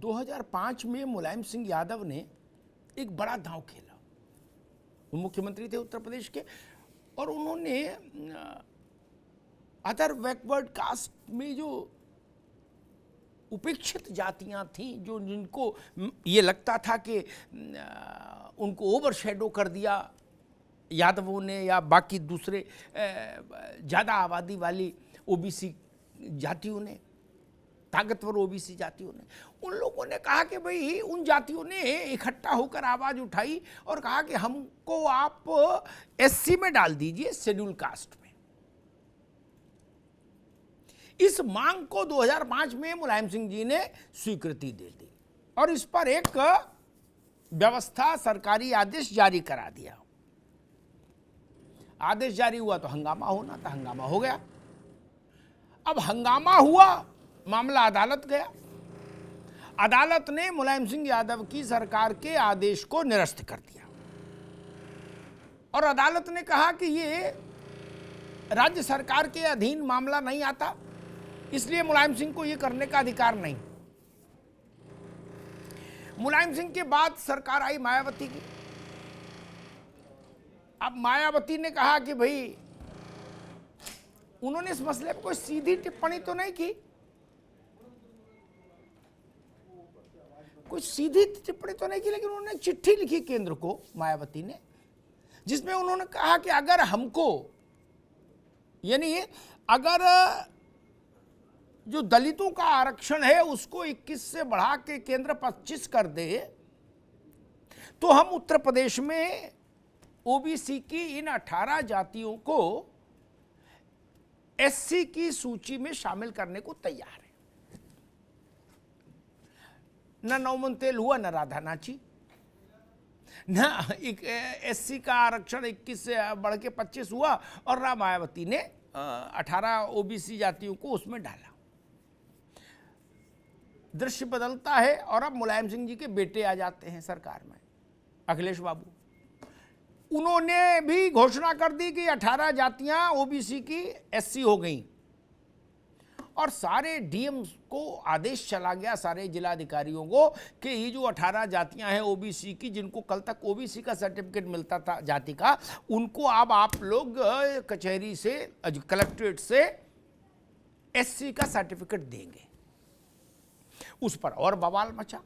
2005 में मुलायम सिंह यादव ने एक बड़ा दांव खेला। वो मुख्यमंत्री थे उत्तर प्रदेश के, और उन्होंने अदर बैकवर्ड कास्ट में जो उपेक्षित जातियां थीं, जो जिनको ये लगता था कि उनको ओवरशैडो कर दिया यादवों ने या बाकी दूसरे ज़्यादा आबादी वाली ओबीसी जातियों ने, ताकतवर ओबीसी जातियों ने, उन लोगों ने कहा कि भाई उन जातियों ने इकट्ठा होकर आवाज़ उठाई और कहा कि हमको आप एससी में डाल दीजिए, शेड्यूल कास्ट में। इस मांग को 2005 में मुलायम सिंह जी ने स्वीकृति दे दी और इस पर एक व्यवस्था, सरकारी आदेश जारी करा दिया। आदेश जारी हुआ तो हंगामा होना था, हंगामा हो गया। अब हंगामा हुआ, मामला अदालत गया। अदालत ने मुलायम सिंह यादव की सरकार के आदेश को निरस्त कर दिया और अदालत ने कहा कि ये राज्य सरकार के अधीन मामला नहीं आता, इसलिए मुलायम सिंह को ये करने का अधिकार नहीं। मुलायम सिंह के बाद सरकार आई मायावती की। अब मायावती ने कहा कि भाई, उन्होंने इस मसले पर कोई सीधी टिप्पणी तो नहीं की, कोई सीधी टिप्पणी तो नहीं की, लेकिन उन्होंने चिट्ठी लिखी केंद्र को, मायावती ने, जिसमें उन्होंने कहा कि अगर हमको, यानी अगर जो दलितों का आरक्षण है उसको 21 से बढ़ा के केंद्र 25 कर दे, तो हम उत्तर प्रदेश में ओबीसी की इन 18 जातियों को एससी की सूची में शामिल करने को तैयार है। न नौमन तेल हुआ, न राधा नाची, न एससी का आरक्षण 21 से बढ़ के 25 हुआ और राम मायावती ने 18 ओबीसी जातियों को उसमें डाला। दृश्य बदलता है और अब मुलायम सिंह जी के बेटे आ जाते हैं सरकार में, अखिलेश बाबू। उन्होंने भी घोषणा कर दी कि 18 जातियां ओबीसी की एससी हो गई और सारे डीएम को आदेश चला गया, सारे जिलाधिकारियों को, कि ये जो 18 जातियां हैं ओबीसी की, जिनको कल तक ओबीसी का सर्टिफिकेट मिलता था जाति का, उनको अब आप लोग कचहरी से, कलेक्ट्रेट से एससी का सर्टिफिकेट देंगे। उस पर और बवाल मचा,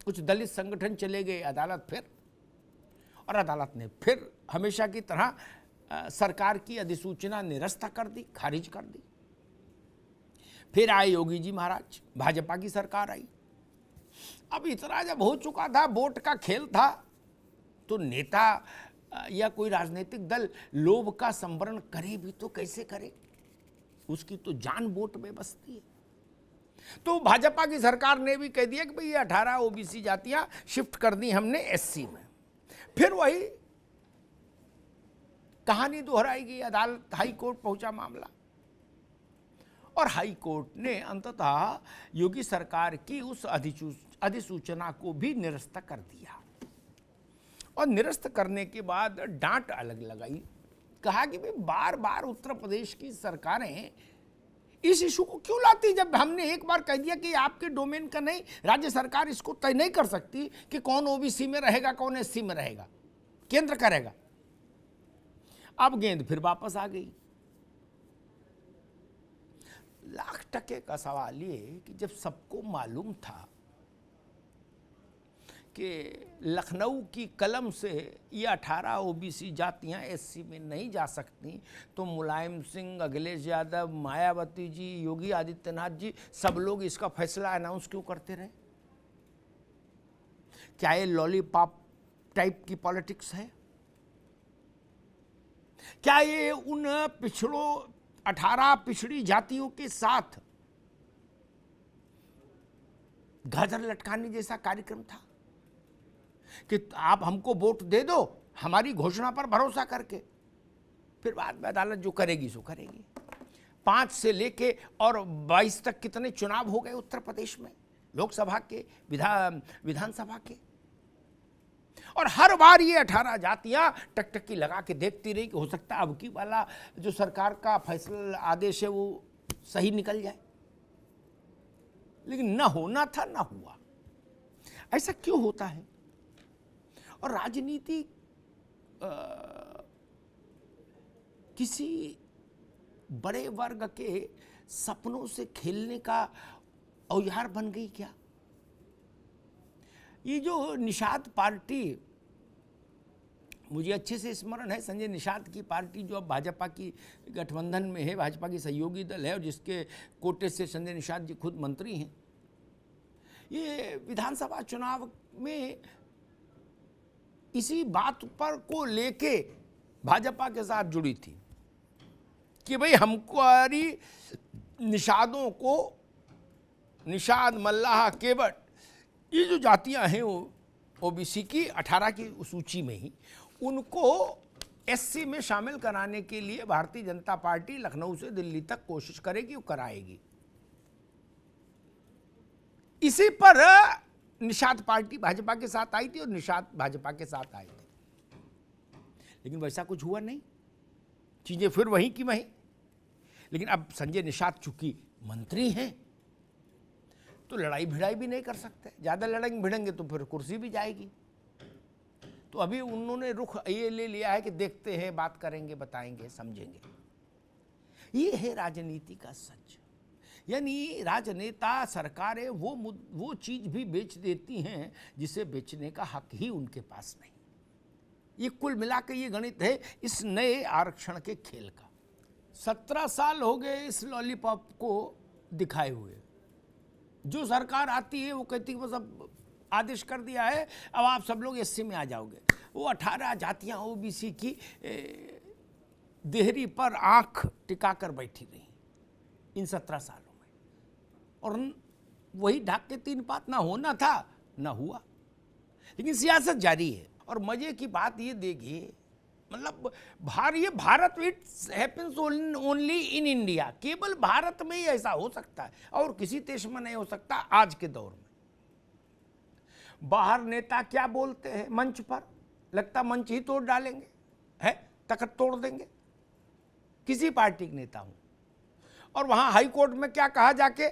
कुछ दलित संगठन चले गए अदालत फिर, और अदालत ने फिर हमेशा की तरह सरकार की अधिसूचना निरस्त कर दी, खारिज कर दी। फिर आए योगी जी महाराज, भाजपा की सरकार आई। अब इतना जब हो चुका था, वोट का खेल था, तो नेता या कोई राजनीतिक दल लोभ का संवरण करे भी तो कैसे करे, उसकी तो जान वोट में बसती है। तो भाजपा की सरकार ने भी कह दिया कि भाई ये 18 ओबीसी जातियां शिफ्ट कर दी हमने एससी में। फिर वही कहानी दोहराई गई, अदालत, हाई कोर्ट पहुंचा मामला और हाई कोर्ट ने अंततः योगी सरकार की उस अधिसूचना को भी निरस्त कर दिया। और निरस्त करने के बाद डांट अलग लगाई, कहा कि भाई बार बार उत्तर प्रदेश की सरकारें इस इशू को क्यों लाती, जब हमने एक बार कह दिया कि आपके डोमेन का नहीं, राज्य सरकार इसको तय नहीं कर सकती कि कौन ओबीसी में रहेगा, कौन एससी में रहेगा, केंद्र करेगा। अब गेंद फिर वापस आ गई। लाख टके का सवाल ये कि जब सबको मालूम था कि लखनऊ की कलम से ये 18 ओबीसी जातियां एससी में नहीं जा सकती, तो मुलायम सिंह, अखिलेश यादव, मायावती जी, योगी आदित्यनाथ जी, सब लोग इसका फैसला अनाउंस क्यों करते रहे? क्या ये लॉलीपॉप टाइप की पॉलिटिक्स है? क्या ये उन 18 पिछड़ी जातियों के साथ गाजर लटकाने जैसा कार्यक्रम था कि आप हमको वोट दे दो हमारी घोषणा पर भरोसा करके, फिर बाद में अदालत जो करेगी सो करेगी। 5 से लेके और 22 तक कितने चुनाव हो गए उत्तर प्रदेश में, लोकसभा के, विधानसभा के, और हर बार ये 18 जातियां टकटकी लगा के देखती रही कि हो सकता है अब की वाला जो सरकार का फैसला आदेश है वो सही निकल जाए। लेकिन ना होना था ना हुआ। ऐसा क्यों होता है? और राजनीति किसी बड़े वर्ग के सपनों से खेलने का औजार बन गई क्या? ये जो निषाद पार्टी, मुझे अच्छे से स्मरण है, संजय निषाद की पार्टी जो अब भाजपा की गठबंधन में है, भाजपा की सहयोगी दल है, और जिसके कोटे से संजय निषाद जी खुद मंत्री हैं, ये विधानसभा चुनाव में इसी बात पर को लेके भाजपा के साथ जुड़ी थी कि भाई हमारी निषादों को, निषाद, मल्लाह, केवट, ये जो जातियां हैं वो ओबीसी की 18 की सूची में ही, उनको एससी में शामिल कराने के लिए भारतीय जनता पार्टी लखनऊ से दिल्ली तक कोशिश करेगी और कराएगी। इसी पर निषाद पार्टी भाजपा के साथ आई थी और निषाद भाजपा के साथ आए थे, लेकिन वैसा कुछ हुआ नहीं, चीजें फिर वहीं की वहीं। लेकिन अब संजय निषाद चूंकि मंत्री हैं तो लड़ाई भिड़ाई भी नहीं कर सकते, ज्यादा लड़ाई भिड़ेंगे तो फिर कुर्सी भी जाएगी। तो अभी उन्होंने रुख ये ले लिया है कि देखते हैं, बात करेंगे, बताएंगे, समझेंगे। ये है राजनीति का सच। यानी राजनेता, सरकारें वो चीज भी बेच देती हैं जिसे बेचने का हक ही उनके पास नहीं। ये कुल मिलाकर ये गणित है इस नए आरक्षण के खेल का। 17 साल हो गए इस लॉलीपॉप को दिखाए हुए। जो सरकार आती है वो कहती है बस अब आदेश कर दिया है, अब आप सब लोग एससी में आ जाओगे। वो 18 जातियां ओबीसी की देहरी पर आंख टिकाकर बैठी रही इन 17 सालों में, और वही ढाक के 3 बात ना होना था ना हुआ। लेकिन सियासत जारी है। और मजे की बात ये देखिए, मतलब ये Bharat, it happens only in India. केवल भारत में ही ऐसा हो सकता है और किसी देश में नहीं हो सकता आज के दौर में। बाहर नेता क्या बोलते हैं मंच पर, लगता मंच ही तोड़ डालेंगे, है तखत तोड़ देंगे, किसी पार्टी के नेता हूं। और वहां हाई कोर्ट में क्या कहा जाके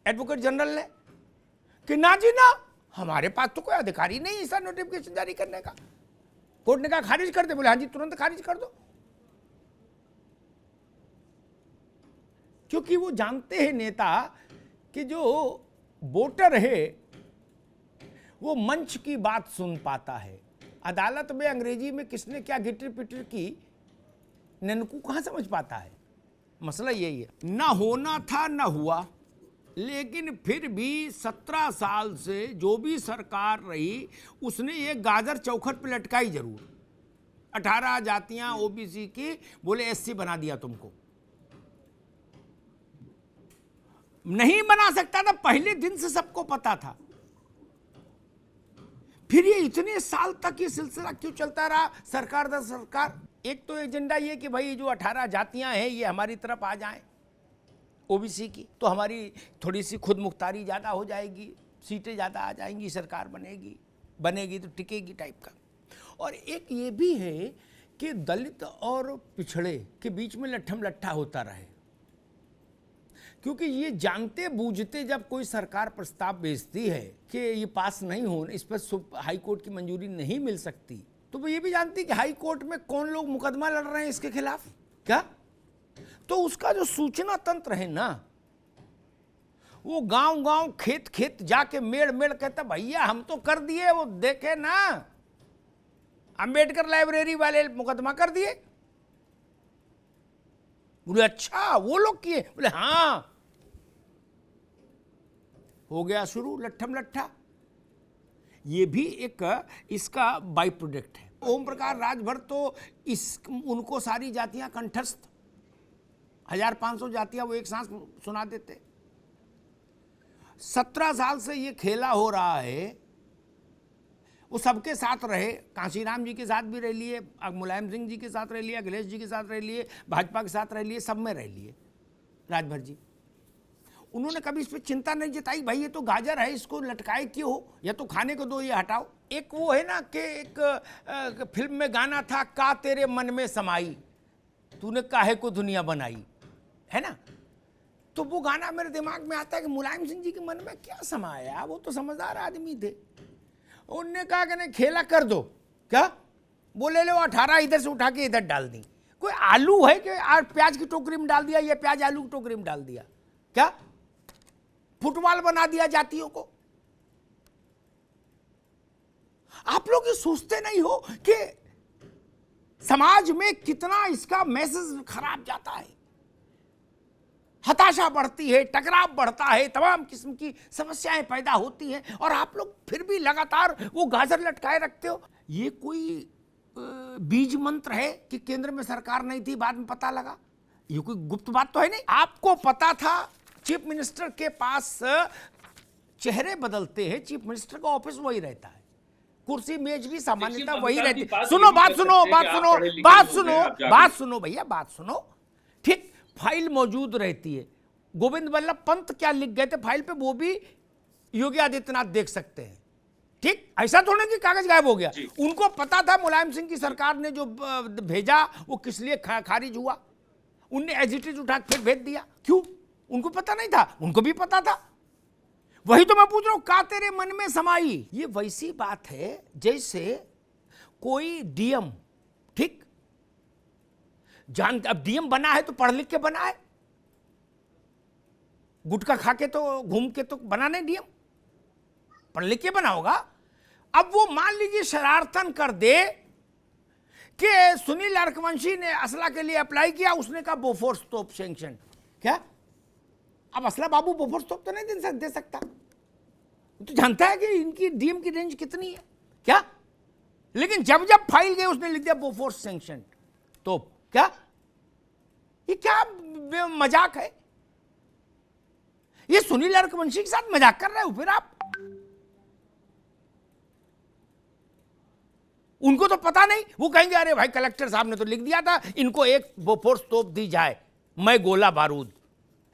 एडवोकेट जनरल ने कि ना जी ना, हमारे पास तो कोई अधिकार ही नहीं ऐसा नोटिफिकेशन जारी करने का। कोर्ट ने कहा खारिज कर दे, बोले हाँ जी तुरंत खारिज कर दो। क्योंकि वो जानते हैं नेता कि जो वोटर है वो मंच की बात सुन पाता है। अदालत में अंग्रेजी में किसने क्या गिटर पिटर की, ननकू कहां समझ पाता है। मसला यही है, ना होना था ना हुआ। लेकिन फिर भी 17 साल से जो भी सरकार रही उसने ये गाजर चौखट पे लटकाई जरूर। 18 जातियां ओबीसी की, बोले एससी बना दिया तुमको। नहीं बना सकता था, पहले दिन से सबको पता था। फिर ये इतने साल तक ये सिलसिला क्यों चलता रहा सरकार दर सरकार? एक तो एजेंडा ये कि भाई जो 18 जातियां हैं ये हमारी तरफ आ जाएं ओबीसी की, तो हमारी थोड़ी सी खुद मुख्तारी ज़्यादा हो जाएगी, सीटें ज़्यादा आ जाएंगी, सरकार बनेगी तो टिकेगी टाइप का। और एक ये भी है कि दलित और पिछड़े के बीच में लट्ठम लट्ठा होता रहे, क्योंकि ये जानते बूझते जब कोई सरकार प्रस्ताव भेजती है कि ये पास नहीं हो, इस पर हाई कोर्ट की मंजूरी नहीं मिल सकती, तो वो ये भी जानती कि हाई कोर्ट में कौन लोग मुकदमा लड़ रहे हैं इसके खिलाफ क्या। तो उसका जो सूचना तंत्र है ना, वो गांव गांव खेत खेत जाके मेड़ मेड़ कहता भैया हम तो कर दिए, वो देखे ना अंबेडकर लाइब्रेरी वाले मुकदमा कर दिए। बोले अच्छा वो लोग किए? बोले हाँ। हो गया शुरू लट्ठम लट्ठा। ये भी एक इसका बाई प्रोडक्ट है। ओम प्रकाश राजभर तो उनको सारी जातियां कंठस्थ, 1500 जातियां वो एक सांस सुना देते। 17 साल से ये खेला हो रहा है। वो सबके साथ रहे, कांशीराम जी के साथ भी रह लिए, मुलायम सिंह जी के साथ रह लिए, अखिलेश जी के साथ रह लिए, भाजपा के साथ रह लिए, सब में रह लिए राजभर जी। उन्होंने कभी इस पर चिंता नहीं जताई, भाई ये तो गाजर है, इसको लटकाए क्यों हो, या तो खाने को दो, ये हटाओ। एक वो है ना कि एक फिल्म में गाना था, का तेरे मन में समाई, तूने काहे को दुनिया बनाई, है ना। तो वो गाना मेरे दिमाग में आता है कि मुलायम सिंह जी के मन में क्या समाया, वो तो समझदार आदमी थे। उनने कहा कि नहीं खेला कर दो, क्या बोले लो 18 इधर से उठा के इधर डाल दी। कोई आलू है कि आज प्याज की टोकरी में डाल दिया, ये प्याज आलू की टोकरी में डाल दिया, क्या फुटबॉल बना दिया जातियों को। आप लोग ये सोचते नहीं हो कि समाज में कितना इसका मैसेज खराब जाता है, हताशा बढ़ती है, टकराव बढ़ता है, तमाम किस्म की समस्याएं पैदा होती हैं, और आप लोग फिर भी लगातार वो गाजर लटकाए रखते हो। ये कोई बीज मंत्र है कि केंद्र में सरकार नहीं थी बाद में पता लगा? ये कोई गुप्त बात तो है नहीं। आपको पता था चीफ मिनिस्टर के पास चेहरे बदलते हैं, चीफ मिनिस्टर का ऑफिस वही रहता है, कुर्सी मेज भी सामान्यतः वही रहती है। सुनो बात सुनो बात सुनो बात सुनो बात सुनो भैया बात सुनो। ठीक, फाइल मौजूद रहती है। गोविंद वल्लभ पंत क्या लिख गए थे फाइल पे, वो भी योगी आदित्यनाथ देख सकते हैं। ठीक, ऐसा थोड़ा कि कागज गायब हो गया। उनको पता था मुलायम सिंह की सरकार ने जो भेजा वो किस लिए खारिज हुआ, उनने एज इट इज उठा फिर भेज दिया। क्यों? उनको पता नहीं था? उनको भी पता था। वही तो मैं पूछ रहा हूं, का तेरे मन में समाई। ये वैसी बात है जैसे कोई डीएम, ठीक, जान अब डीएम बना है तो पढ़ लिख के बना है, गुटखा खा के तो घूम के तो बना नहीं डीएम, पढ़ लिख के बना होगा। अब वो मान लीजिए शरारतन कर दे कि सुनील अरकवंशी ने असला के लिए अप्लाई किया, उसने कहा बोफोर्स तोप सैंक्शन। क्या अब असला बाबू बोफोर्स तोप तो नहीं दे सकता, तो जानता है कि इनकी डीएम की रेंज कितनी है, क्या? लेकिन जब जब फाइल गई उसने लिख दिया बोफोर्स सैंक्शन तोप। क्या ये क्या मजाक है? ये सुनील अरकवंशी के साथ मजाक कर रहे हो फिर आप? उनको तो पता नहीं, वो कहेंगे अरे भाई कलेक्टर साहब ने तो लिख दिया था इनको एक बोफोर्स तोप दी जाए, मैं गोला बारूद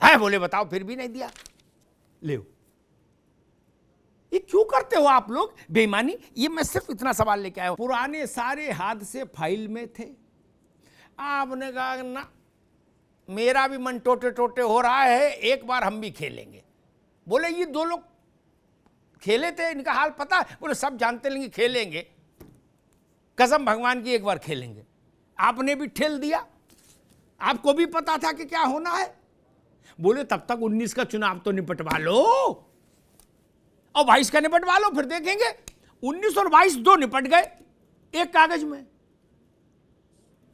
है, बोले बताओ फिर भी नहीं दिया। ले ये क्यों करते हो आप लोग बेईमानी? ये मैं सिर्फ इतना सवाल लेके आया हूं। पुराने सारे हादसे फाइल में थे, आपने कहा ना मेरा भी मन टोटे टोटे हो रहा है, एक बार हम भी खेलेंगे। बोले ये दो लोग खेले थे, इनका हाल पता है? बोले सब जानते लेंगे खेलेंगे, कसम भगवान की एक बार खेलेंगे। आपने भी ठेल दिया, आपको भी पता था कि क्या होना है। बोले तब तक 19 का चुनाव तो निपटवा लो और 22 का निपटवा लो, फिर देखेंगे। 19 और 22 दो निपट गए एक कागज में,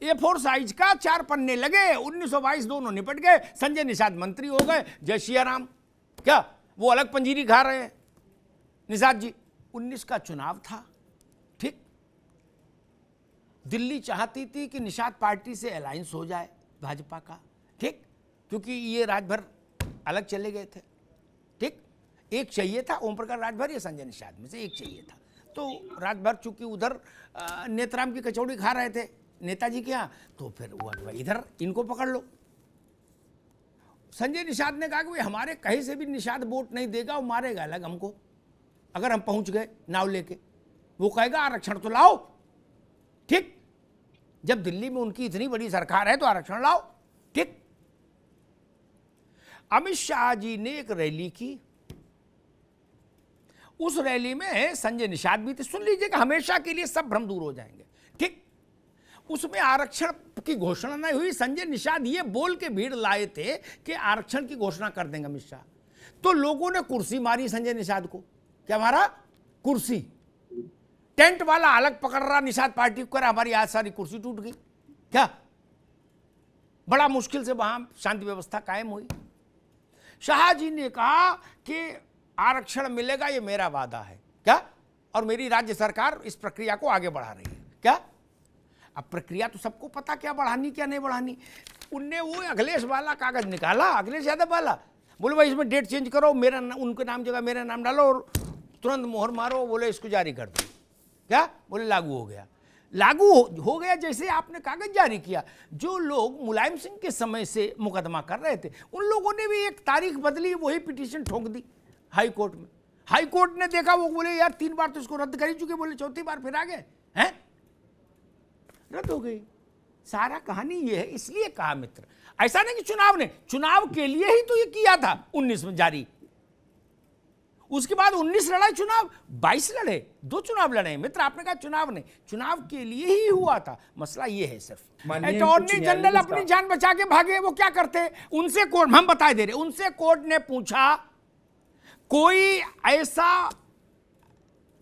A4 साइज का 4 पन्ने लगे, 19 और 22 दोनों निपट गए। संजय निषाद मंत्री हो गए, जय सिया राम। क्या वो अलग पंजीरी खा रहे हैं निषाद जी? 19 का चुनाव था, ठीक, दिल्ली चाहती थी कि निषाद पार्टी से अलायंस हो जाए भाजपा का, ठीक, क्योंकि ये राजभर अलग चले गए थे, ठीक, एक चाहिए था ओम प्रकाश राजभर या संजय निषाद में से एक चाहिए था। तो राजभर चूंकि उधर नेतराम की कचौड़ी खा रहे थे नेताजी के यहाँ, तो फिर वो इधर इनको पकड़ लो। संजय निषाद ने कहा कि भाई हमारे कहीं से भी निषाद वोट नहीं देगा, वो मारेगा अलग हमको अगर हम पहुंच गए नाव लेके। वो कहेगा आरक्षण तो लाओ, ठीक, जब दिल्ली में उनकी इतनी बड़ी सरकार है तो आरक्षण लाओ, ठीक। अमित शाह जी ने एक रैली की, उस रैली में संजय निषाद भी थे। सुन लीजिएगा, हमेशा के लिए सब भ्रम दूर हो जाएंगे, ठीक। उसमें आरक्षण की घोषणा नहीं हुई, संजय निषाद ये बोल के भीड़ लाए थे कि आरक्षण की घोषणा कर देंगे अमित शाह। तो लोगों ने कुर्सी मारी संजय निषाद को। क्या मारा? कुर्सी। टेंट वाला अलग पकड़ रहा निषाद पार्टी को, हमारी आज सारी कुर्सी टूट गई। क्या बड़ा मुश्किल से वहां शांति व्यवस्था कायम हुई। शाह जी ने कहा कि आरक्षण मिलेगा, ये मेरा वादा है, क्या, और मेरी राज्य सरकार इस प्रक्रिया को आगे बढ़ा रही है। क्या अब प्रक्रिया तो सबको पता क्या बढ़ानी क्या नहीं बढ़ानी। उनने वो अखिलेश वाला कागज निकाला, अखिलेश यादव वाला, बोले भाई इसमें डेट चेंज करो, मेरा उनके नाम जगह मेरा नाम डालो और तुरंत मोहर मारो। बोले इसको जारी कर दो। क्या? बोले लागू हो गया। लागू हो गया जैसे आपने कागज जारी किया। जो लोग मुलायम सिंह के समय से मुकदमा कर रहे थे उन लोगों ने भी एक तारीख बदली, वही पिटीशन ठोक दी हाई कोर्ट में। हाई कोर्ट ने देखा, वो बोले यार 3 बार तो इसको रद्द कर ही चुके, बोले 4थी बार फिर आ गए हैं, रद्द हो गई। सारा कहानी ये है। इसलिए कहा मित्र, ऐसा नहीं कि चुनाव के लिए ही तो ये किया था 19 में जारी, उसके बाद 19 लड़ा चुनाव, 22 लड़े, 2 चुनाव लड़े मित्र। आपने कहा चुनाव नहीं, चुनाव के लिए ही हुआ था। मसला ये है सिर्फ अटॉर्नी जनरल अपनी जान बचा के भागे। वो क्या करते, उनसे कोर्ट, हम बता दे रहे, उनसे कोर्ट ने पूछा कोई ऐसा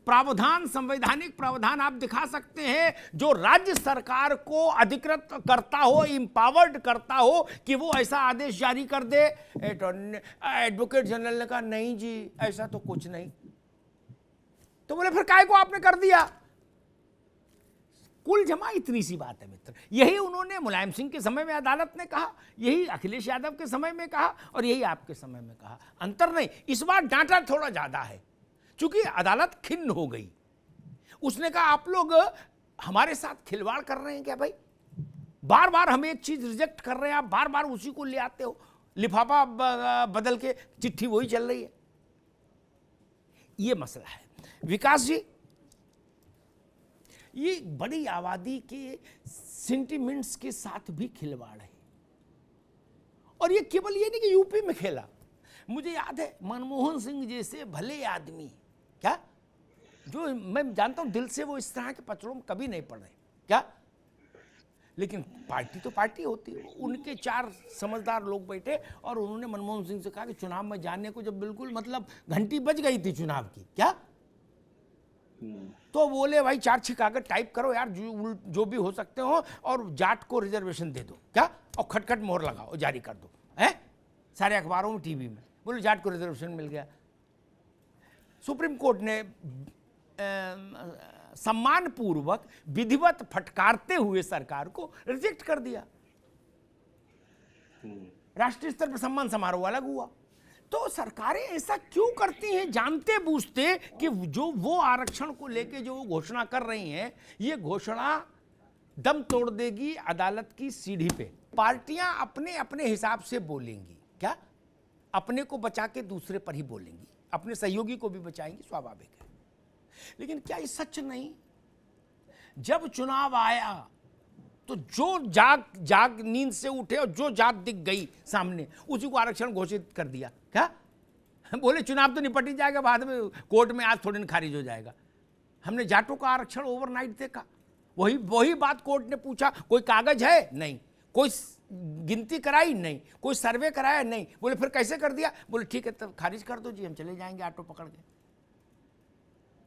प्रावधान, संवैधानिक प्रावधान आप दिखा सकते हैं जो राज्य सरकार को अधिकृत करता हो, इंपावर्ड करता हो कि वो ऐसा आदेश जारी कर दे। एडवोकेट जनरल ने कहा नहीं जी, ऐसा तो कुछ नहीं। तो बोले फिर काय को आपने कर दिया। कुल जमा इतनी सी बात है मित्र। यही उन्होंने मुलायम सिंह के समय में अदालत ने कहा, यही अखिलेश यादव के समय में कहा, और यही आपके समय में कहा। अंतर नहीं, इस बार डांटा थोड़ा ज्यादा है, चूंकि अदालत खिन्न हो गई। उसने कहा आप लोग हमारे साथ खिलवाड़ कर रहे हैं क्या भाई, बार बार हम एक चीज रिजेक्ट कर रहे हैं, आप बार बार उसी को ले आते हो, लिफाफा बदल के चिट्ठी वही चल रही है। ये मसला है। विकास जी, ये बड़ी आबादी के सेंटिमेंट्स के साथ भी खिलवाड़ है, और ये केवल ये नहीं कि यूपी में खेला। मुझे याद है मनमोहन सिंह जैसे भले आदमी, क्या जो मैं जानता हूं दिल से वो इस तरह के पचड़ों में कभी नहीं पड़ रहे, क्या, लेकिन पार्टी तो पार्टी होती है। उनके 4 समझदार लोग बैठे और उन्होंने मनमोहन सिंह से कहा कि चुनाव में जाने को जब बिल्कुल मतलब घंटी बज गई थी चुनाव की, क्या, तो बोले भाई 4-6 कागज टाइप करो यार, जो भी हो सकते हो, और जाट को रिजर्वेशन दे दो, क्या, और खटखट मोहर लगाओ, जारी कर दो, है सारे अखबारों में, टीवी में, बोले जाट को रिजर्वेशन मिल गया। सुप्रीम कोर्ट ने सम्मानपूर्वक विधिवत फटकारते हुए सरकार को रिजेक्ट कर दिया। राष्ट्रीय स्तर पर सम्मान समारोह अलग हुआ। तो सरकारें ऐसा क्यों करती हैं, जानते बूझते कि जो वो आरक्षण को लेके जो वो घोषणा कर रही हैं, ये घोषणा दम तोड़ देगी अदालत की सीढ़ी पे। पार्टियां अपने अपने हिसाब से बोलेंगी, क्या, अपने को बचा के दूसरे पर ही बोलेंगी, अपने सहयोगी को भी बचाएंगी, स्वाभाविक है। लेकिन क्या ये सच नहीं, जब चुनाव आया तो जो जाग नींद से उठे और जो जात दिख गई सामने, उसी को आरक्षण घोषित कर दिया, क्या, बोले चुनाव तो निपट ही जाएगा, बाद में कोर्ट में आज थोड़ी न खारिज हो जाएगा। हमने जाटों का आरक्षण ओवरनाइट देखा, वही बात कोर्ट ने पूछा, कोई कागज है, नहीं, कोई गिनती कराई, नहीं, कोई सर्वे कराया, नहीं, बोले फिर कैसे कर दिया, बोले ठीक है तब खारिज कर दो जी, हम चले जाएंगे ऑटो पकड़ के।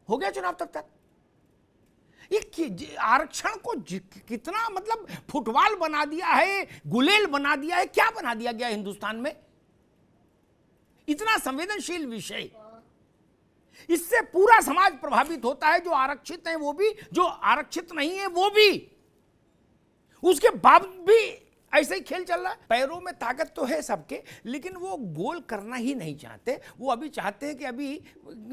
हो गया चुनाव तब तक। ये आरक्षण को कितना मतलब फुटबॉल बना दिया है, गुलेल बना दिया है, क्या बना दिया गया हिंदुस्तान में, इतना संवेदनशील विषय। इससे पूरा समाज प्रभावित होता है, जो आरक्षित है वो भी, जो आरक्षित नहीं है वो भी। उसके बावजूद भी ऐसे ही खेल चल रहा है। पैरों में ताकत तो है सबके, लेकिन वो गोल करना ही नहीं चाहते। वो अभी चाहते हैं कि अभी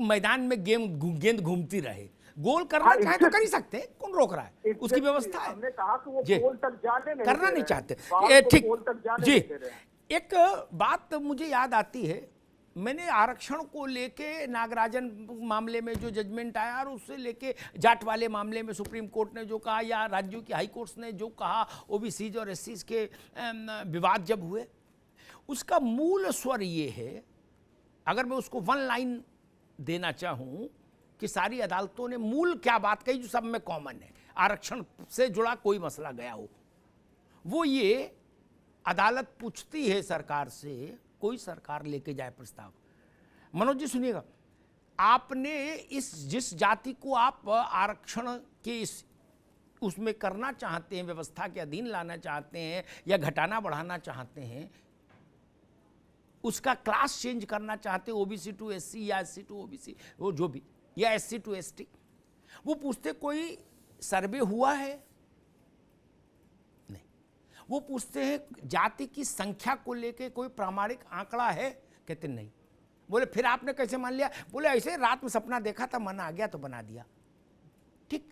मैदान में गेंद घूमती रहे। गोल करना चाहे तो कर ही सकते हैं, कौन रोक रहा है, उसकी व्यवस्था है। हमने कहा कि वो गोल तक जाने नहीं करना नहीं चाहते, ठीक जी। एक बात मुझे याद आती है, मैंने आरक्षण को लेके नागराजन मामले में जो जजमेंट आया और उससे लेके जाट वाले मामले में सुप्रीम कोर्ट ने जो कहा या राज्यों की हाई कोर्ट्स ने जो कहा, ओबीसीज और एससीज के विवाद जब हुए, उसका मूल स्वर ये है, अगर मैं उसको 1 लाइन देना चाहूँ कि सारी अदालतों ने मूल क्या बात कही जो सब में कॉमन है, आरक्षण से जुड़ा कोई मसला गया हो, वो ये अदालत पूछती है सरकार से, कोई सरकार लेके जाए प्रस्ताव, मनोज जी सुनिएगा, आपने जिस जाति को आप आरक्षण के उसमें करना चाहते हैं, व्यवस्था के अधीन लाना चाहते हैं या घटाना बढ़ाना चाहते हैं, उसका क्लास चेंज करना चाहते हैं, ओबीसी टू एससी या एससी टू ओबीसी, वो जो भी, या एससी टू एसटी, वो पूछते कोई सर्वे हुआ है, वो पूछते हैं जाति की संख्या को लेके कोई प्रामाणिक आंकड़ा है, कहते नहीं। बोले फिर आपने कैसे मान लिया, बोले ऐसे रात में सपना देखा था, मन आ गया तो बना दिया, ठीक।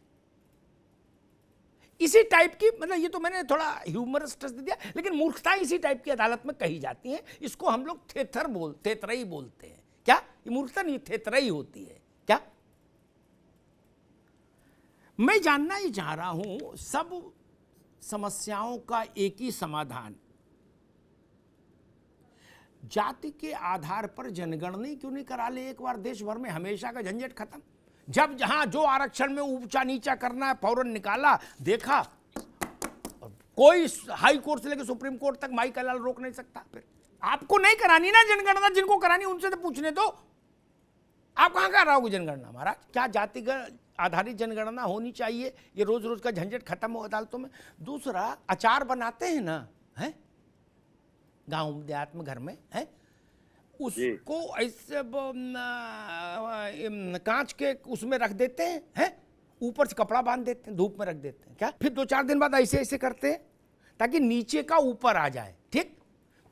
इसी टाइप की, मतलब ये तो मैंने थोड़ा ह्यूमरस टच दे दिया, लेकिन मूर्खता इसी टाइप की अदालत में कही जाती है। इसको हम लोग थेतरई बोलते हैं, क्या, ये मूर्खता नहीं, थेतरई होती है, क्या। मैं जानना ही चाह रहा हूं, सब समस्याओं का एक ही समाधान, जाति के आधार पर जनगणना क्यों नहीं करा ले एक बार देश भर में, हमेशा का झंझट खत्म। जब जहां जो आरक्षण में ऊंचा नीचा करना है फौरन निकाला, देखा, कोई हाई कोर्ट से लेकर सुप्रीम कोर्ट तक माई का लाल रोक नहीं सकता। फिर आपको नहीं करानी ना जनगणना, जिनको करानी उनसे तो पूछने दो। आप कहां कर रहोगे जनगणना महाराज? क्या जातिगत आधारित जनगणना होनी चाहिए? ये रोज रोज का झंझट खत्म हो अदालतों में। दूसरा, अचार बनाते हैं ना, है गांव देहात में घर में, है उसको ऐसे कांच के उसमें रख देते हैं, ऊपर से कपड़ा बांध देते हैं, धूप में रख देते हैं, क्या फिर 2-4 दिन बाद ऐसे ऐसे करते हैं ताकि नीचे का ऊपर आ जाए, ठीक,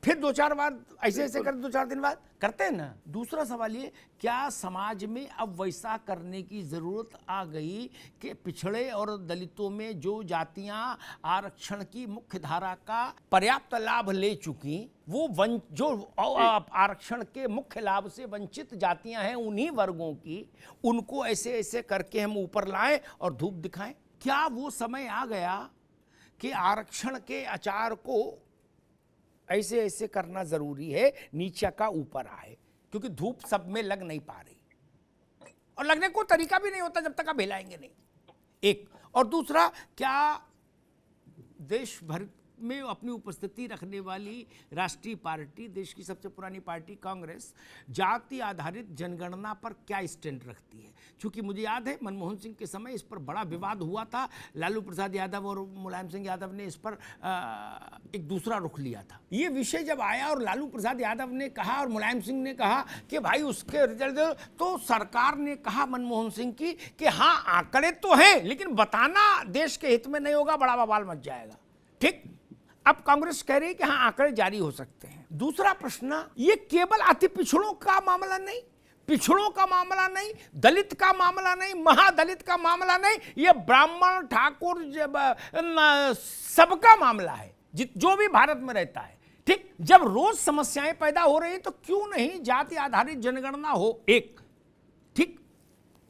फिर 2-4 बार ऐसे ऐसे कर 2-4 दिन बाद करते हैं ना। दूसरा सवाल ये, क्या समाज में अब वैसा करने की जरूरत आ गई कि पिछड़े और दलितों में जो जातियां आरक्षण की मुख्य धारा का पर्याप्त लाभ ले चुकी, वो जो आरक्षण के मुख्य लाभ से वंचित जातियां हैं, उन्हीं वर्गों की, उनको ऐसे ऐसे करके हम ऊपर लाएं और धूप दिखाएं? क्या वो समय आ गया कि आरक्षण के अचार को ऐसे ऐसे करना जरूरी है, नीचे का ऊपर आए, क्योंकि धूप सब में लग नहीं पा रही और लगने को तरीका भी नहीं होता जब तक आप हिलाएंगे नहीं, एक। और दूसरा, क्या देश भर में अपनी उपस्थिति रखने वाली राष्ट्रीय पार्टी, देश की सबसे पुरानी पार्टी कांग्रेस, जाति आधारित जनगणना पर क्या स्टैंड रखती है? क्योंकि मुझे याद है मनमोहन सिंह के समय इस पर बड़ा विवाद हुआ था, लालू प्रसाद यादव और मुलायम सिंह यादव ने इस पर एक दूसरा रुख लिया था। ये विषय जब आया और लालू प्रसाद यादव ने कहा और मुलायम सिंह ने कहा कि भाई उसके रिजल्ट, तो सरकार ने कहा मनमोहन सिंह की कि हाँ आंकड़े तो हैं, लेकिन बताना देश के हित में नहीं होगा, बड़ा बवाल मच जाएगा, ठीक। अब कांग्रेस कह रही है कि हाँ आंकड़े जारी हो सकते हैं। दूसरा प्रश्न, ये केवल अति पिछड़ों का मामला नहीं, पिछड़ों का मामला नहीं, दलित का मामला नहीं, महादलित का मामला नहीं, ये ब्राह्मण ठाकुर सबका मामला है, जो भी भारत में रहता है, ठीक। जब रोज समस्याएं पैदा हो रही तो क्यों नहीं जाति आधारित जनगणना हो, एक, ठीक।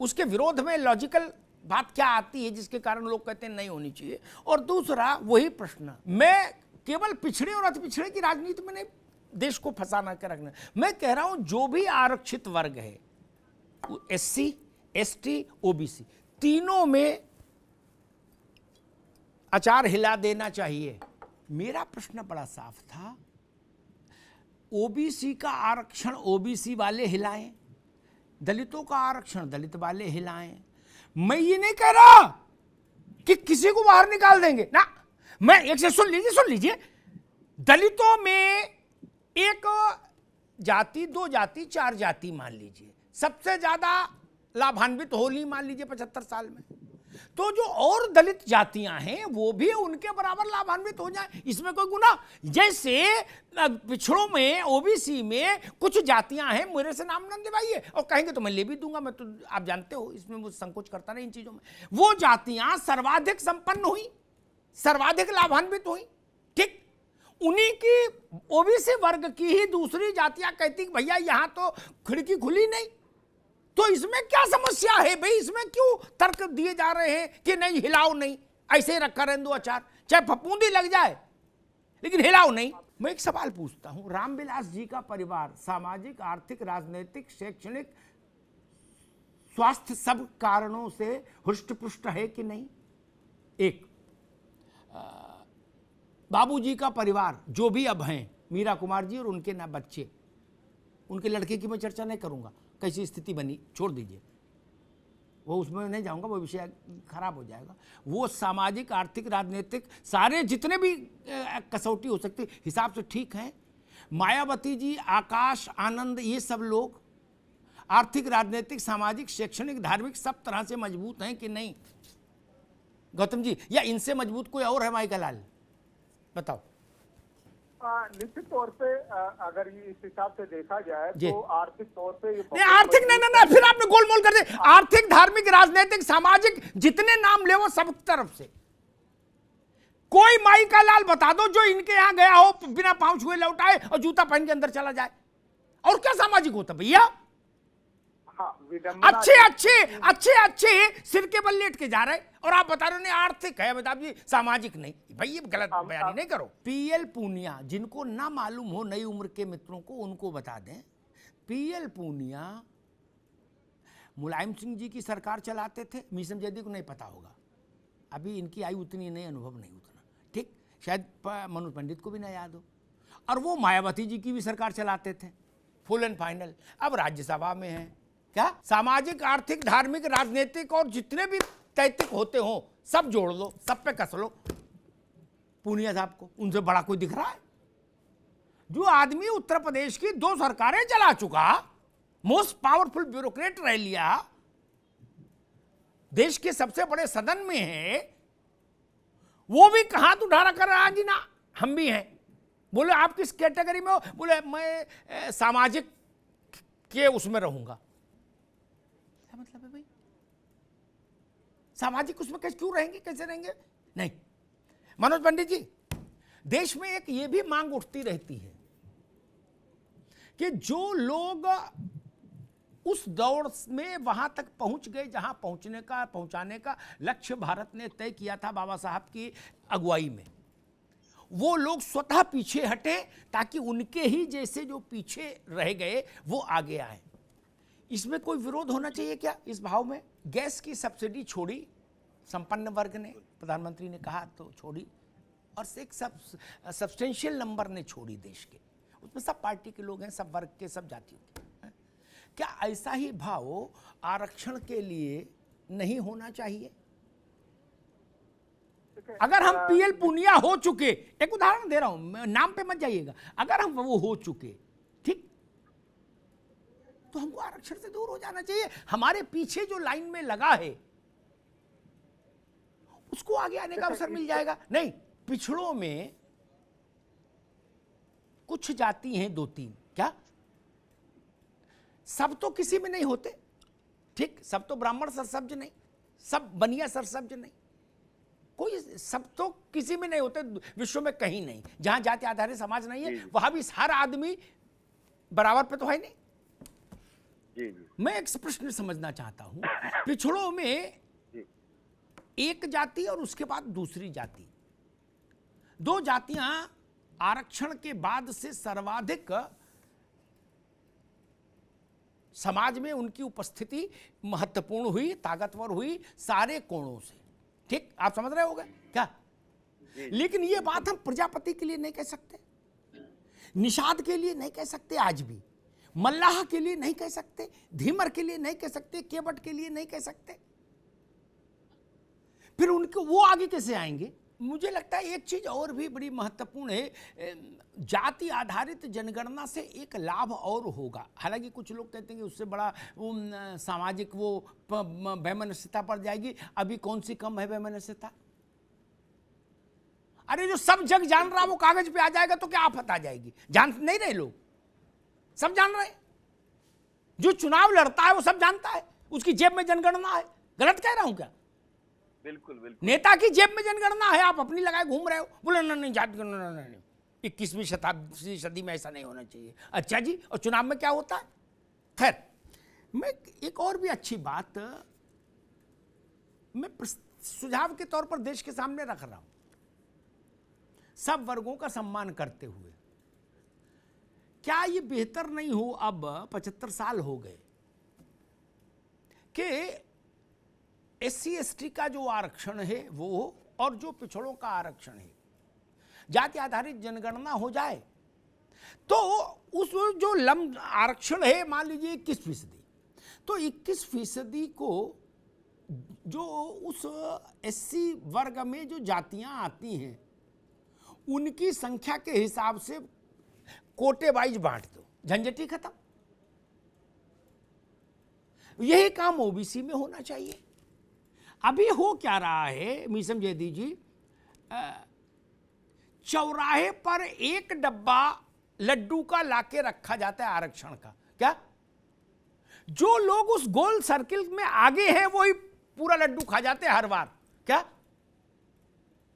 उसके विरोध में लॉजिकल बात क्या आती है जिसके कारण लोग कहते हैं नहीं होनी चाहिए? और दूसरा वही प्रश्न, मैं केवल पिछड़े और अति पिछड़े की राजनीति में नहीं देश को फंसाना के रखना, मैं कह रहा हूं जो भी आरक्षित वर्ग है, SC, ST, OBC, तीनों में अचार हिला देना चाहिए। मेरा प्रश्न बड़ा साफ था, OBC का आरक्षण OBC वाले हिलाएं, दलितों का आरक्षण दलित वाले हिलाएं। मैं ये नहीं कह रहा कि किसी को बाहर निकाल देंगे ना, मैं एक से सुन लीजिए, दलितों में एक जाति, 2 जाति, 4 जाति मान लीजिए सबसे ज्यादा लाभान्वित हो ली, मान लीजिए 75 साल में, तो जो और दलित जातियां हैं वो भी उनके बराबर लाभान्वित हो जाए, इसमें कोई गुनाह? जैसे पिछड़ों में OBC में कुछ जातियां हैं, मेरे से नाम न दिवाइए और कहेंगे तो मैं ले भी दूंगा, मैं तो आप जानते हो इसमें मुझे संकोच करता नहीं इन चीजों में, वो जातियां सर्वाधिक संपन्न हुई, सर्वाधिक लाभान्वित हुई, ठीक। उन्हीं की OBC वर्ग की ही दूसरी जातियां कहती भैया यहां तो खिड़की खुली नहीं, तो इसमें क्या समस्या है भाई? इसमें क्यों तर्क दिए जा रहे हैं कि नहीं हिलाओ नहीं, ऐसे ही रखा रहने दो अचार, चाहे फफूंदी लग जाए लेकिन हिलाओ नहीं। मैं एक सवाल पूछता हूं, रामविलास जी का परिवार सामाजिक, आर्थिक, राजनीतिक, शैक्षणिक, स्वास्थ्य सब कारणों से हुष्ट-पुष्ट है कि नहीं? एक, बाबूजी का परिवार जो भी अब हैं, मीरा कुमार जी और उनके ना बच्चे, उनके लड़के की मैं चर्चा नहीं करूंगा, कैसी स्थिति बनी छोड़ दीजिए, वो उसमें नहीं जाऊंगा, वो विषय खराब हो जाएगा। वो सामाजिक, आर्थिक, राजनीतिक सारे जितने भी कसौटी हो सकती हिसाब से ठीक हैं। मायावती जी, आकाश, आनंद, ये सब लोग आर्थिक, राजनीतिक, सामाजिक, शैक्षणिक, धार्मिक सब तरह से मजबूत हैं कि नहीं गौतम जी? या इनसे मजबूत कोई और है माइकल लाल, बताओ। निश्चित तौर पे अगर ये इस हिसाब से देखा जाए तो आर्थिक तौर पे नहीं, आर्थिक नहीं, फिर आपने गोलमोल कर दे। आर्थिक, धार्मिक, राजनीतिक, सामाजिक जितने नाम ले वो सब तरफ से कोई माई का लाल बता दो जो इनके यहां गया हो, बिना पांव छुए लौटाए और जूता पहन के अंदर चला जाए, और क्या सामाजिक होता भैया? हाँ, विडंबना अच्छे सिर के बल लेट के जा रहे और आप बता रहे हो आर्थिक है, बता जी सामाजिक नहीं। भाई ये गलत बयानी नहीं करो। पीएल पूनिया, जिनको ना मालूम हो नई उम्र के मित्रों को, उनको बता दें, पीएल पूनिया मुलायम सिंह जी की सरकार चलाते थे। मीसम जैदी को नहीं पता होगा, अभी इनकी आयु उतनी नहीं, अनुभव नहीं उतना, ठीक, शायद मनोज पंडित को भी ना याद हो। और वो मायावती जी की भी सरकार चलाते थे, फुल एंड फाइनल। अब राज्यसभा में है, क्या सामाजिक, आर्थिक, धार्मिक, राजनीतिक और जितने भी तैतिक होते हो सब जोड़ लो, सब पे कस लो पूनिया साहब को। उनसे बड़ा कोई दिख रहा है? जो आदमी उत्तर प्रदेश की 2 सरकारें चला चुका, मोस्ट पावरफुल ब्यूरोक्रेट रह लिया, देश के सबसे बड़े सदन में है, वो भी हाथ उठा रहा कर रहा, जी ना हम भी हैं। बोले आप किस कैटेगरी में हो? बोले मैं सामाजिक के उसमें रहूंगा। क्या मतलब है भाई? सामाजिक उसमें कैसे क्यों रहेंगे, कैसे रहेंगे? नहीं। मनोज पंडित जी, देश में एक ये भी मांग उठती रहती है कि जो लोग उस दौड़ में वहां तक पहुंच गए जहां पहुंचाने का लक्ष्य भारत ने तय किया था बाबा साहब की अगुवाई में, वो लोग स्वतः पीछे हटे ताकि उनके ही जैसे जो पीछे रह गए वो आगे आए। इसमें कोई विरोध होना चाहिए क्या इस भाव में? गैस की सब्सिडी छोड़ी संपन्न वर्ग ने, प्रधानमंत्री ने कहा तो छोड़ी, और एक सब्सटेंशियल नंबर ने छोड़ी देश के, उसमें सब पार्टी के लोग हैं, सब वर्ग के, सब जातियों के। क्या ऐसा ही भाव आरक्षण के लिए नहीं होना चाहिए? अगर हम पीएल पूनिया हो चुके, एक उदाहरण दे रहा हूं, नाम पे मत जाइएगा, अगर हम वो हो चुके, ठीक, तो हमको आरक्षण से दूर हो जाना चाहिए। हमारे पीछे जो लाइन में लगा है उसको आगे आने का अवसर मिल जाएगा। नहीं, पिछड़ों में कुछ जाति हैं 2-3, क्या सब तो किसी में नहीं होते, ठीक, सब तो ब्राह्मण सरसब्ज नहीं, सब बनिया सरसब्ज नहीं, कोई सब तो किसी में नहीं होते, विश्व में कहीं नहीं। जहां जाति आधारित समाज नहीं है वहां भी हर आदमी बराबर पे तो है नहीं। जी। मैं एक प्रश्न समझना चाहता हूं, पिछड़ों में एक जाति और उसके बाद दूसरी जाति, 2 जातियां आरक्षण के बाद से सर्वाधिक समाज में उनकी उपस्थिति महत्वपूर्ण हुई, ताकतवर हुई सारे कोणों से, ठीक, आप समझ रहे होगे क्या? लेकिन ये बात हम प्रजापति के लिए नहीं कह सकते, निषाद के लिए नहीं कह सकते, आज भी मल्लाह के लिए नहीं कह सकते, धीमर के लिए नहीं कह सकते, केवट के लिए नहीं कह सकते। फिर उनको वो आगे कैसे आएंगे? मुझे लगता है एक चीज और भी बड़ी महत्वपूर्ण है, जाति आधारित जनगणना से एक लाभ और होगा। हालांकि कुछ लोग कहते हैं कि उससे बड़ा वो सामाजिक वो वैमनस्यता पड़ जाएगी। अभी कौन सी कम है वैमनस्यता? अरे जो सब जग जान रहा वो कागज पे आ जाएगा तो क्या आफत आ जाएगी? जान नहीं रहे लोग, सब जान रहे। जो चुनाव लड़ता है वो सब जानता है, उसकी जेब में जनगणना है। गलत कह रहा हूं क्या? बिल्कुल। नेता की जेब में जनगणना है, आप अपनी लगाए घूम रहे हो, बोले नहीं जाति गणना नहीं, 21वीं शताब्दी सदी में ऐसा नहीं होना चाहिए। अच्छा जी, और चुनाव में क्या होता है? खैर, मैं एक और भी अच्छी बात मैं सुझाव के तौर पर देश के सामने रख रहा हूं, सब वर्गों का सम्मान करते हुए। क्या ये बेहतर नहीं हो, अब 75 साल हो गए, कि SC ST का जो आरक्षण है वो और जो पिछड़ों का आरक्षण है, जाति आधारित जनगणना हो जाए तो उस जो लंब आरक्षण है, मान लीजिए 21%, तो 21% को जो उस SC वर्ग में जो जातियां आती हैं उनकी संख्या के हिसाब से कोटे वाइज बांट दो, झंझटी खत्म। यही काम OBC में होना चाहिए। अभी हो क्या रहा है मीसम जैदी जी, चौराहे पर एक डब्बा लड्डू का लाके रखा जाता है आरक्षण का। क्या जो लोग उस गोल सर्किल में आगे हैं वही पूरा लड्डू खा जाते हैं हर बार? क्या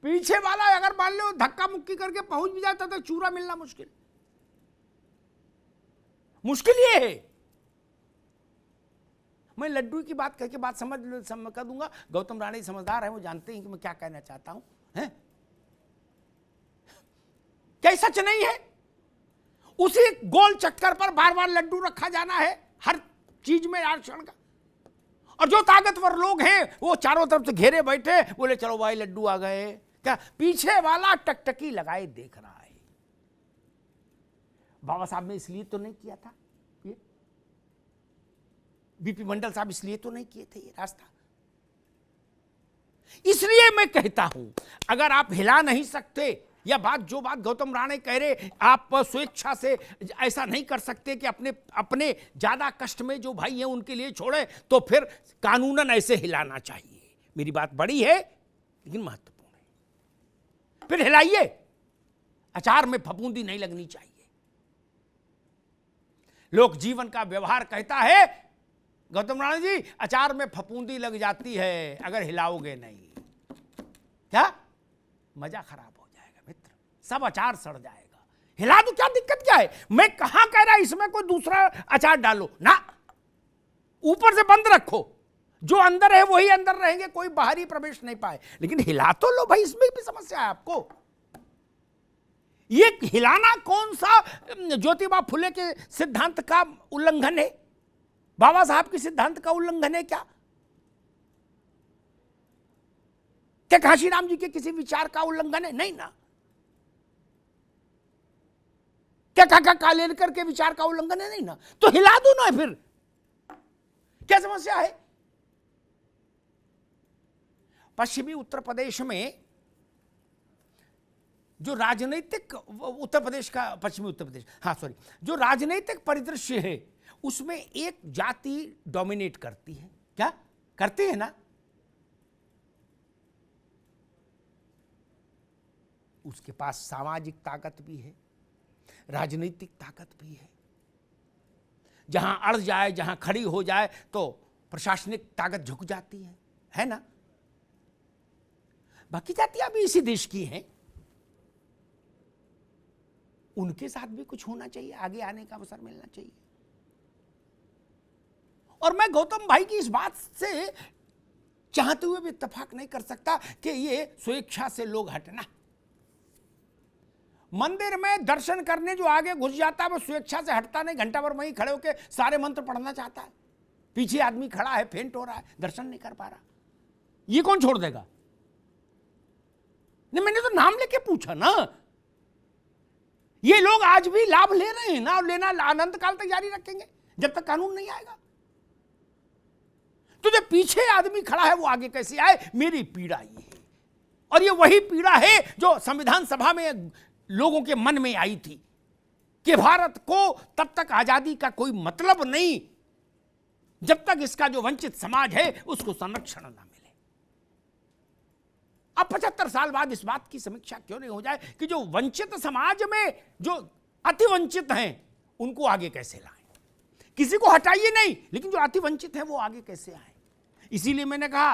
पीछे वाला अगर मान लो धक्का मुक्की करके पहुंच भी जाता तो चूरा मिलना मुश्किल ये है। मैं लड्डू की बात करके बात समझ कर दूंगा। गौतम राणे समझदार है, वो जानते हैं कि मैं क्या कहना चाहता हूं, हैं? क्या सच नहीं है? उसी गोल चक्कर पर बार बार लड्डू रखा जाना है हर चीज में आरक्षण का। और जो ताकतवर लोग हैं वो चारों तरफ से घेरे बैठे, बोले चलो भाई लड्डू आ गए। क्या पीछे वाला टकटकी लगाए देख रहा है? बाबा साहब ने इसलिए तो नहीं किया था ये, बीपी मंडल साहब इसलिए तो नहीं किए थे ये रास्ता। इसलिए मैं कहता हूं, अगर आप हिला नहीं सकते, या जो बात गौतम राणे कह रहे, आप स्वेच्छा से ऐसा नहीं कर सकते कि अपने ज्यादा कष्ट में जो भाई हैं उनके लिए छोड़े, तो फिर कानूनन ऐसे हिलाना चाहिए। मेरी बात बड़ी है लेकिन महत्वपूर्ण है। फिर हिलाइए, अचार में फफूंदी नहीं लगनी चाहिए। लोक जीवन का व्यवहार कहता है गौतम राणे जी, अचार में फफूंदी लग जाती है अगर हिलाओगे नहीं। क्या मजा खराब हो जाएगा मित्र, सब अचार सड़ जाएगा। हिला दो, क्या दिक्कत क्या है? मैं कहां कह रहा इसमें कोई दूसरा अचार डालो ना, ऊपर से बंद रखो, जो अंदर है वही अंदर रहेंगे, कोई बाहरी प्रवेश नहीं पाए। लेकिन हिला तो लो भाई, इसमें भी समस्या है आपको। ये हिलाना कौन सा ज्योतिबा फुले के सिद्धांत का उल्लंघन है? बाबा साहब के सिद्धांत का उल्लंघन है क्या? क्या काशीराम जी के किसी विचार का उल्लंघन है? नहीं ना। क्या काका कालेलकर के विचार का उल्लंघन है? नहीं ना। तो हिला दो ना, फिर क्या समस्या है? पश्चिमी उत्तर प्रदेश में जो राजनीतिक, उत्तर प्रदेश का पश्चिमी उत्तर प्रदेश, हाँ सॉरी, जो राजनीतिक परिदृश्य है उसमें एक जाति डोमिनेट करती है। क्या करती है ना? उसके पास सामाजिक ताकत भी है, राजनीतिक ताकत भी है। जहां अड़ जाए, जहां खड़ी हो जाए तो प्रशासनिक ताकत झुक जाती है ना? बाकी जातियां भी इसी देश की हैं, उनके साथ भी कुछ होना चाहिए, आगे आने का अवसर मिलना चाहिए। और मैं गौतम भाई की इस बात से चाहते हुए भी इत्तेफाक नहीं कर सकता कि ये स्वेच्छा से लोग हटना। मंदिर में दर्शन करने जो आगे घुस जाता है वो स्वेच्छा से हटता नहीं, घंटा भर वहीं खड़े होकर सारे मंत्र पढ़ना चाहता है। पीछे आदमी खड़ा है, फेंट हो रहा है, दर्शन नहीं कर पा रहा, ये कौन छोड़ देगा? नहीं, मैंने तो नाम लेके पूछा ना। ये लोग आज भी लाभ ले रहे हैं ना, और लेना अनंत काल तक जारी रखेंगे जब तक कानून नहीं आएगा। तो जो पीछे आदमी खड़ा है वो आगे कैसे आए? मेरी पीड़ा ये है, और ये वही पीड़ा है जो संविधान सभा में लोगों के मन में आई थी कि भारत को तब तक आजादी का कोई मतलब नहीं जब तक इसका जो वंचित समाज है उसको संरक्षण ना मिले। अब 75 साल बाद इस बात की समीक्षा क्यों नहीं हो जाए कि जो वंचित समाज में जो अति वंचित हैं उनको आगे कैसे लाएं? किसी को हटाइए नहीं, लेकिन जो अति वंचित हैं वो आगे कैसे आए? इसीलिए मैंने कहा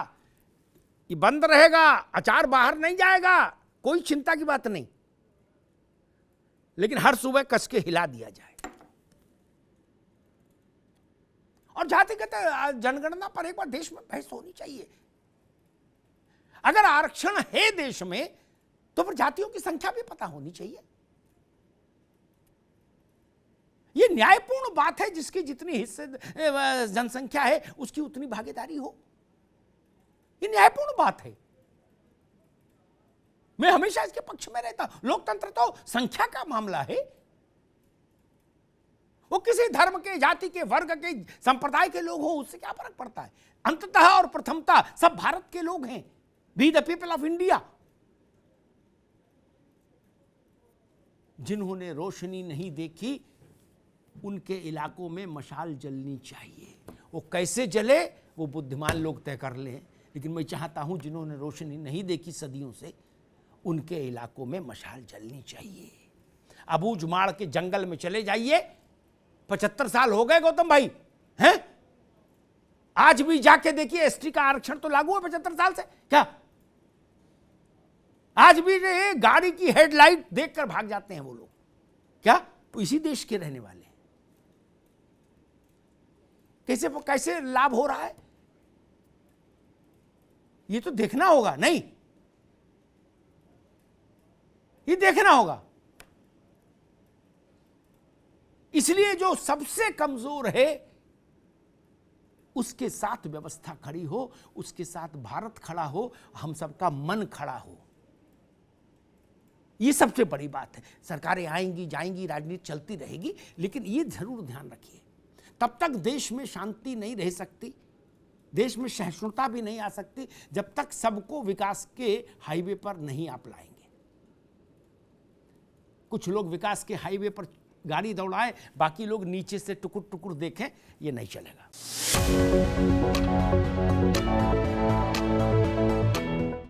ये बंद रहेगा, अचार बाहर नहीं जाएगा, कोई चिंता की बात नहीं, लेकिन हर सुबह कस के हिला दिया जाए। और जातिगत जनगणना पर एक बार देश में बहस होनी चाहिए। अगर आरक्षण है देश में तो फिर जातियों की संख्या भी पता होनी चाहिए। यह न्यायपूर्ण बात है, जिसकी जितनी हिस्से जनसंख्या है उसकी उतनी भागीदारी हो, यह न्यायपूर्ण बात है। मैं हमेशा इसके पक्ष में रहता हूं। लोकतंत्र तो संख्या का मामला है, वो किसी धर्म के, जाति के, वर्ग के, संप्रदाय के लोग हो, उससे क्या फर्क पड़ता है? अंततः और प्रथमतः सब भारत के लोग हैं, we the people of India. जिन्होंने रोशनी नहीं देखी उनके इलाकों में मशाल जलनी चाहिए। वो कैसे जले वो बुद्धिमान लोग तय कर लें, लेकिन मैं चाहता हूं जिन्होंने रोशनी नहीं देखी सदियों से उनके इलाकों में मशाल जलनी चाहिए। अबूझमाड़ के जंगल में चले जाइए, 75 साल हो गए गौतम भाई, हैं? आज भी जाके देखिए, एसटी का आरक्षण तो लागू है 75 साल से। क्या आज भी गाड़ी की हेडलाइट देखकर भाग जाते हैं वो लोग? क्या इसी देश के रहने वाले हैं? कैसे कैसे लाभ हो रहा है, ये तो देखना होगा। नहीं, ये देखना होगा। इसलिए जो सबसे कमजोर है उसके साथ व्यवस्था खड़ी हो, उसके साथ भारत खड़ा हो, हम सबका मन खड़ा हो, ये सबसे बड़ी बात है। सरकारें आएंगी जाएंगी, राजनीति चलती रहेगी, लेकिन ये जरूर ध्यान रखिए, तब तक देश में शांति नहीं रह सकती, देश में सहिष्णुता भी नहीं आ सकती, जब तक सबको विकास के हाईवे पर नहीं आप लाएंगे। कुछ लोग विकास के हाईवे पर गाड़ी दौड़ाए, बाकी लोग नीचे से टुकुर टुकुर देखें, ये नहीं चलेगा।